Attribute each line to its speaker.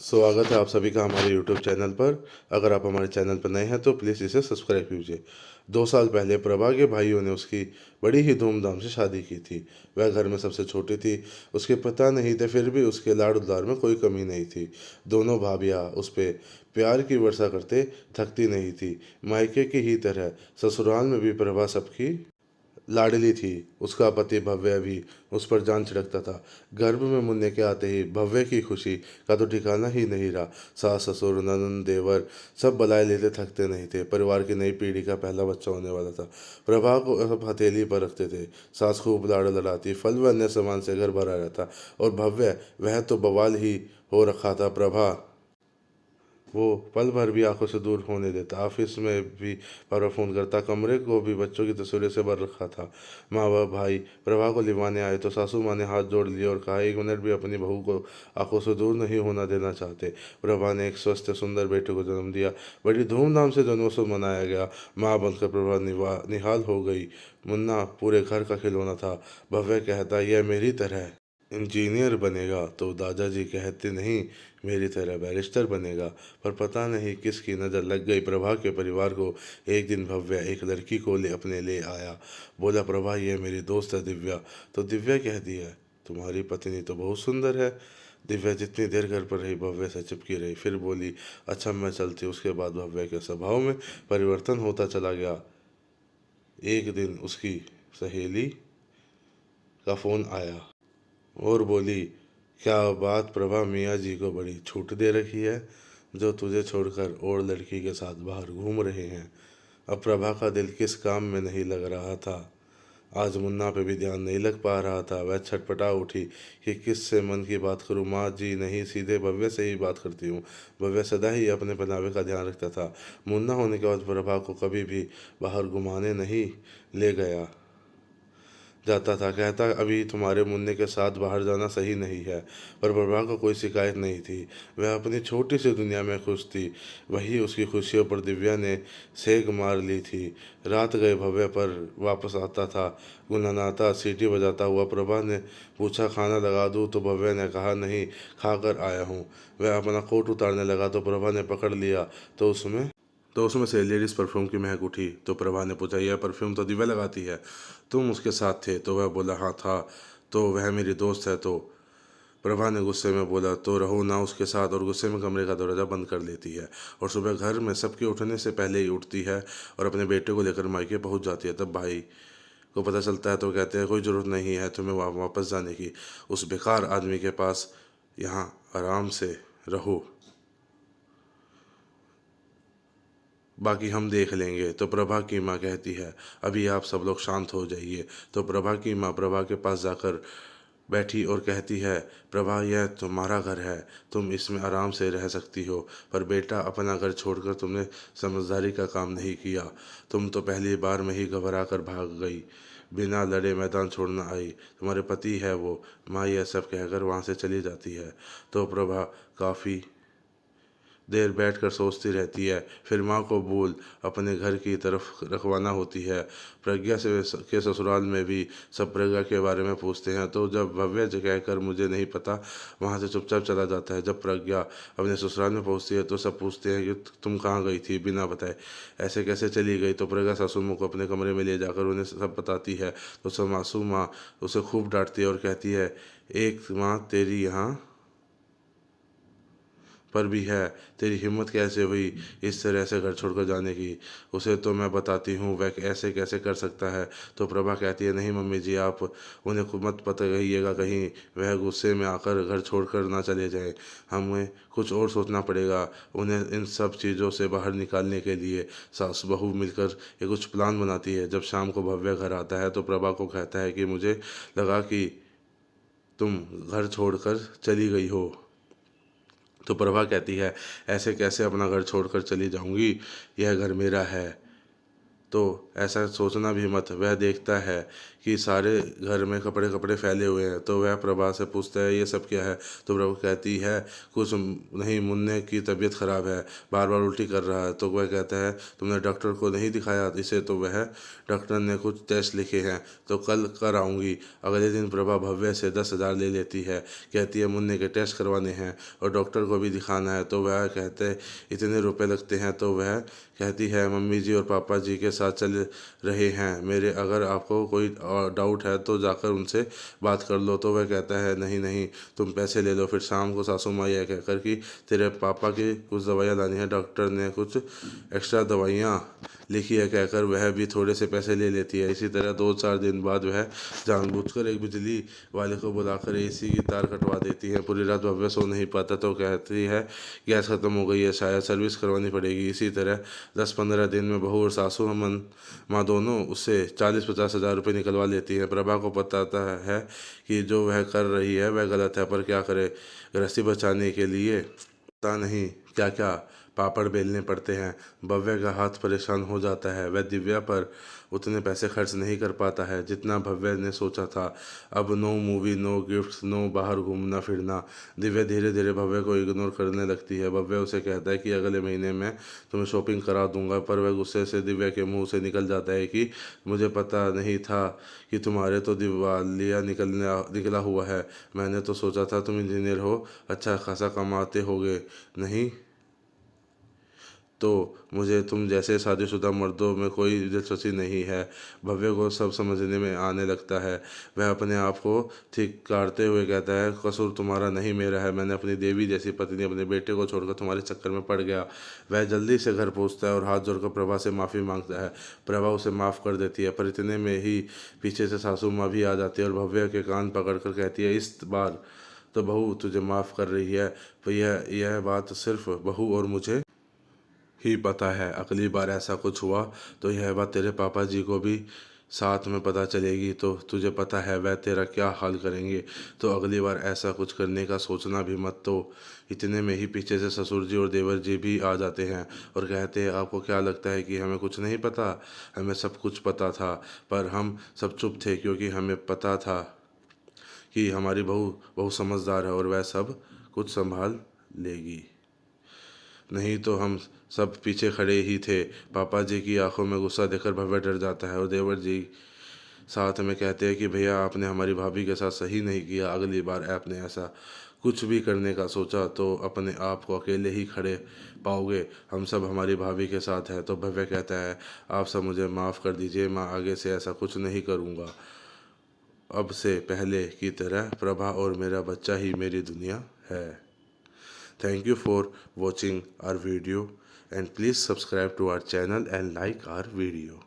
Speaker 1: स्वागत है आप सभी का हमारे YouTube चैनल पर। अगर आप हमारे चैनल पर नए हैं तो प्लीज़ इसे सब्सक्राइब कीजिए। 2 साल पहले प्रभा के भाइयों ने उसकी बड़ी ही धूमधाम से शादी की थी। वह घर में सबसे छोटी थी। उसके पिता नहीं थे, फिर भी उसके लाड़ दुलार में कोई कमी नहीं थी। दोनों भाभियाँ उस पे प्यार की वर्षा करते थकती नहीं थी। मायके की ही तरह ससुराल में भी प्रभा सबकी लाडली थी। उसका पति भव्य भी उस पर जान छिड़कता था। गर्भ में मुन्ने के आते ही भव्य की खुशी का तो ठिकाना ही नहीं रहा। सास ससुर ननंद देवर सब बलाए लेते थकते नहीं थे। परिवार की नई पीढ़ी का पहला बच्चा होने वाला था। प्रभा को सब हथेली पर रखते थे। सास खूब लाड़ लड़ाती, फल व अन्य सामान से घर भरा रहता। और भव्य, वह तो बवाल ही हो रखा था। प्रभा वो पल भर भी आंखों से दूर होने देता। ऑफिस में भी बार फ़ोन करता। कमरे को भी बच्चों की तस्वीरों से भर रखा था। माँ व भाई प्रभा को लिवाने आए तो सासू माँ ने हाथ जोड़ लिए और कहा, 1 मिनट भी अपनी बहू को आंखों से दूर नहीं होना देना चाहते। प्रभा ने एक स्वस्थ सुंदर बेटे को जन्म दिया। बड़ी धूमधाम से जन्मोत्सव मनाया गया। माँ बनकर प्रभा निहाल हो गई। मुन्ना पूरे घर का खिलौना था। भव्य कहता, यह मेरी तरह इंजीनियर बनेगा, तो दादाजी कहते, नहीं, मेरी तरह बैरिस्टर बनेगा। पर पता नहीं किसकी नज़र लग गई प्रभा के परिवार को। एक दिन भव्य एक लड़की को अपने ले आया। बोला, प्रभा, ये मेरी दोस्त है दिव्या। तो दिव्या कहती है, तुम्हारी पत्नी तो बहुत सुंदर है। दिव्या जितनी देर घर पर रही भव्य से चिपकी रही, फिर बोली, अच्छा मैं चलती। उसके बाद भव्य के स्वभाव में परिवर्तन होता चला गया। एक दिन उसकी सहेली का फ़ोन आया और बोली, क्या बात प्रभा, मियाँ जी को बड़ी छूट दे रखी है, जो तुझे छोड़कर और लड़की के साथ बाहर घूम रहे हैं। अब प्रभा का दिल किस काम में नहीं लग रहा था। आज मुन्ना पे भी ध्यान नहीं लग पा रहा था। वह छटपटा उठी कि किससे मन की बात करूं। माँ जी नहीं, सीधे भव्य से ही बात करती हूँ। भव्य सदा ही अपने पहनावे का ध्यान रखता था। मुन्ना होने के बाद प्रभा को कभी भी बाहर घुमाने नहीं ले गया जाता था। कहता, अभी तुम्हारे मुन्ने के साथ बाहर जाना सही नहीं है। पर प्रभा को कोई शिकायत नहीं थी। वह अपनी छोटी सी दुनिया में खुश थी। वही उसकी खुशियों पर दिव्या ने सेक मार ली थी। रात गए भव्य पर वापस आता था, गुनगुनाता, सीटी बजाता हुआ। प्रभा ने पूछा, खाना लगा दूँ? तो भव्य ने कहा, नहीं, खा कर आया हूँ। वह अपना कोट उतारने लगा तो प्रभा ने पकड़ लिया। तो उसमें से लेडीज़ परफ्यूम की महक उठी। तो प्रभा ने पूछा, यह परफ्यूम तो दिव्या लगाती है, तुम उसके साथ थे? तो वह बोला, हाँ था। तो वह मेरी दोस्त है। तो प्रभा ने गुस्से में बोला, तो रहो ना उसके साथ। और गुस्से में कमरे का दरवाज़ा बंद कर लेती है। और सुबह घर में सबके उठने से पहले ही उठती है और अपने बेटे को लेकर मायके पहुंच जाती है। तब भाई को पता चलता है तो कहते हैं, कोई ज़रूरत नहीं है तुम्हें वापस जाने की। उस बेकार आदमी के पास यहाँ आराम से रहो, बाकी हम देख लेंगे। तो प्रभा की माँ कहती है, अभी आप सब लोग शांत हो जाइए। तो प्रभा की माँ प्रभा के पास जाकर बैठी और कहती है, प्रभा, यह तुम्हारा घर है, तुम इसमें आराम से रह सकती हो। पर बेटा, अपना घर छोड़कर तुमने समझदारी का काम नहीं किया। तुम तो पहली बार में ही घबरा कर भाग गई, बिना लड़े मैदान छोड़ना आई। तुम्हारे पति है वो। माँ यह सब कहकर वहाँ से चली जाती है। तो प्रभा काफ़ी देर बैठकर सोचती रहती है। फिर माँ को भूल अपने घर की तरफ रखवाना होती है। प्रज्ञा से के ससुराल में भी सब प्रज्ञा के बारे में पूछते हैं। तो जब भव्य कहकर मुझे नहीं पता वहाँ से चुपचाप चला जाता है। जब प्रज्ञा अपने ससुराल में पहुँचती है तो सब पूछते हैं कि तुम कहाँ गई थी बिना बताए, ऐसे कैसे चली गई? तो प्रज्ञा सासू माँ को अपने कमरे में ले जाकर उन्हें सब बताती है। तो सब मासूम माँ उसे खूब डांटती है और कहती है, एक माँ तेरी यहाँ पर भी है, तेरी हिम्मत कैसे हुई इस तरह से घर छोड़कर जाने की? उसे तो मैं बताती हूँ, वह ऐसे कैसे कर सकता है? तो प्रभा कहती है, नहीं मम्मी जी, आप उन्हें खुद मत पता कहिएगा, कहीं वह गुस्से में आकर घर छोड़कर ना चले जाएं। हमें कुछ और सोचना पड़ेगा उन्हें इन सब चीज़ों से बाहर निकालने के लिए। सास बहू मिलकर एक कुछ प्लान बनाती है। जब शाम को भव्य घर आता है तो प्रभा को कहता है कि मुझे लगा कि तुम घर छोड़कर चली गई हो। तो प्रभा कहती है, ऐसे कैसे अपना घर छोड़कर चली जाऊंगी, यह घर मेरा है। तो ऐसा सोचना भी मत। वह देखता है कि सारे घर में कपड़े कपड़े फैले हुए हैं। तो वह प्रभा से पूछता है ये सब क्या है। तो प्रभा कहती है कुछ नहीं, मुन्ने की तबीयत ख़राब है, बार बार उल्टी कर रहा है। तो वह कहता है तुमने डॉक्टर को नहीं दिखाया इसे। तो वह डॉक्टर ने कुछ टेस्ट लिखे हैं तो कल कर आऊँगी। अगले दिन प्रभा भव्य से 10,000 ले लेती है, कहती है मुन्ने के टेस्ट करवाने हैं और डॉक्टर को भी दिखाना है। तो वह कहते इतने रुपए लगते हैं। तो वह कहती है मम्मी जी और पापा जी के साथ चल रहे हैं मेरे, अगर आपको कोई डाउट है तो जाकर उनसे बात कर लो। तो वह कहता है नहीं नहीं, तुम पैसे ले लो। फिर शाम को सासू माँ यह कहकर कि तेरे पापा की कुछ दवाइयाँ लानी है, डॉक्टर ने कुछ एक्स्ट्रा दवाइयाँ लिखी है, कहकर वह भी थोड़े से पैसे ले लेती है। इसी तरह 2-4 दिन बाद वह जानबूझकर एक बिजली वाले को बुलाकर एसी की तार कटवा देती है। पूरी रात भव्य सो नहीं पाता। तो कहती है गैस ख़त्म हो गई है, शायद सर्विस करवानी पड़ेगी। इसी तरह 10-15 दिन में बहू और सासू माँ दोनों उससे 40-50 हज़ार रुपये निकलवा लेती हैं। प्रभा को पता है कि जो वह कर रही है वह गलत है, पर क्या करे, गृहस्थी बचाने के लिए पता नहीं क्या क्या पापड़ बेलने पड़ते हैं। भव्य का हाथ परेशान हो जाता है। वह दिव्या पर उतने पैसे खर्च नहीं कर पाता है जितना भव्य ने सोचा था। अब no movie, no gifts, no बाहर घूमना फिरना। दिव्या धीरे धीरे भव्य को इग्नोर करने लगती है। भव्य उसे कहता है कि अगले महीने में तुम्हें शॉपिंग करा दूंगा, पर वह गुस्से से दिव्या के मुंह से निकल जाता है कि मुझे पता नहीं था कि तुम्हारे तो दिवालिया निकला हुआ है। मैंने तो सोचा था तुम इंजीनियर हो, अच्छा खासा कमाते होगे, नहीं तो मुझे तुम जैसे शादीशुदा मर्दों में कोई दिलचस्पी नहीं है। भव्य को सब समझने में आने लगता है। वह अपने आप को धिक्कारते हुए कहता है कसूर तुम्हारा नहीं मेरा है। मैंने अपनी देवी जैसी पत्नी अपने बेटे को छोड़कर तुम्हारे चक्कर में पड़ गया। वह जल्दी से घर पहुंचता है और हाथ जोड़कर प्रभा से माफ़ी मांगता है। प्रभा उसे माफ़ कर देती है, पर इतने में ही पीछे से सासू माँ भी आ जाती है और भव्य के कान पकड़कर कहती है इस बार तो बहू तुझे माफ़ कर रही है, पर यह बात सिर्फ बहू और मुझे ही पता है। अगली बार ऐसा कुछ हुआ तो यह बात तेरे पापा जी को भी साथ में पता चलेगी तो तुझे पता है वह तेरा क्या हाल करेंगे। तो अगली बार ऐसा कुछ करने का सोचना भी मत। तो इतने में ही पीछे से ससुर जी और देवर जी भी आ जाते हैं और कहते हैं आपको क्या लगता है कि हमें कुछ नहीं पता? हमें सब कुछ पता था, पर हम सब चुप थे क्योंकि हमें पता था कि हमारी बहू बहुत समझदार है और वह सब कुछ संभाल लेगी। नहीं तो हम सब पीछे खड़े ही थे। पापा जी की आंखों में गुस्सा देखकर भव्य डर जाता है और देवर जी साथ में कहते हैं कि भैया आपने हमारी भाभी के साथ सही नहीं किया। अगली बार आपने ऐसा कुछ भी करने का सोचा तो अपने आप को अकेले ही खड़े पाओगे। हम सब हमारी भाभी के साथ हैं। तो भव्य कहता है आप सब मुझे माफ़ कर दीजिए, मैं आगे से ऐसा कुछ नहीं करूँगा। अब से पहले की तरह प्रभा और मेरा बच्चा ही मेरी दुनिया है। Thank you for watching our video and please subscribe to our channel and like our video.